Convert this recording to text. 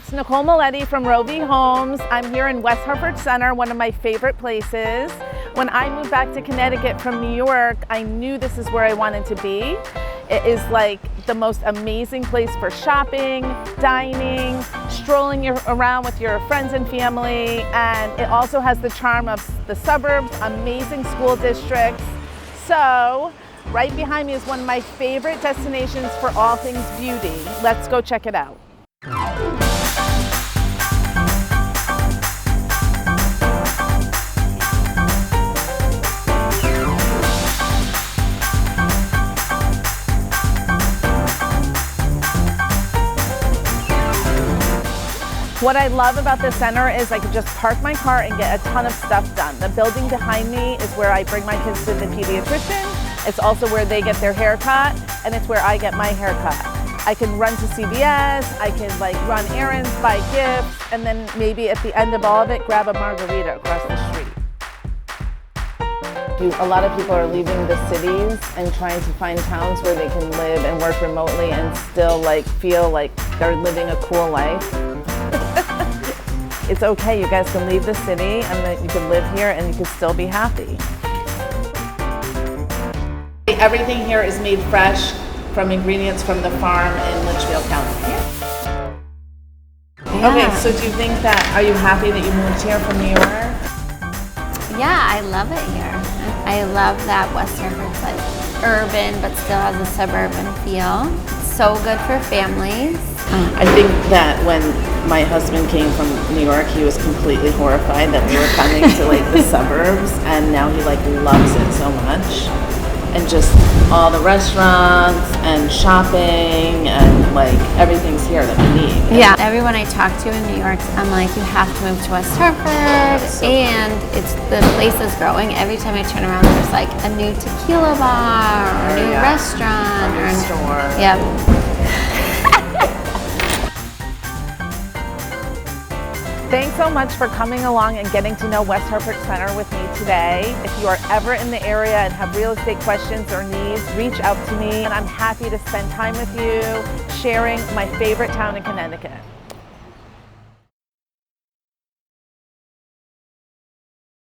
it's Nicole Moleti from ROVI Homes. I'm here in West Hartford Center, one of my favorite places. When I moved back to Connecticut from New York, I knew this is where I wanted to be. It is like the most amazing place for shopping, dining, strolling around with your friends and family, and it also has the charm of the suburbs, amazing school districts. So, right behind me is one of my favorite destinations for all things beauty. Let's go check it out. What I love about the center is I could just park my car and get a ton of stuff done. The building behind me is where I bring my kids to the pediatrician. It's also where they get their hair cut, and it's where I get my hair cut. I can run to CVS, I can run errands, buy gifts, and then maybe at the end of all of it, grab a margarita across the street. A lot of people are leaving the cities and trying to find towns where they can live and work remotely and still feel like they're living a cool life. It's okay, you guys can leave the city and you can live here and you can still be happy. Everything here is made fresh from ingredients from the farm in Litchfield County. Yeah. Okay, so do you think are you happy that you moved here from New York? Yeah, I love it here. I love that West Hartford's urban but still has a suburban feel. It's so good for families. I think that when my husband came from New York, he was completely horrified that we were coming to the suburbs, and now he loves it so much. And just all the restaurants and shopping and everything's here that we need. Yeah, everyone I talk to in New York, I'm like, you have to move to West Hartford, and the place is growing. Every time I turn around, there's a new tequila bar, or a new restaurant, or a new store. Yep. Thanks so much for coming along and getting to know West Hartford Center with me today. If you are ever in the area and have real estate questions or needs, reach out to me, and I'm happy to spend time with you sharing my favorite town in Connecticut.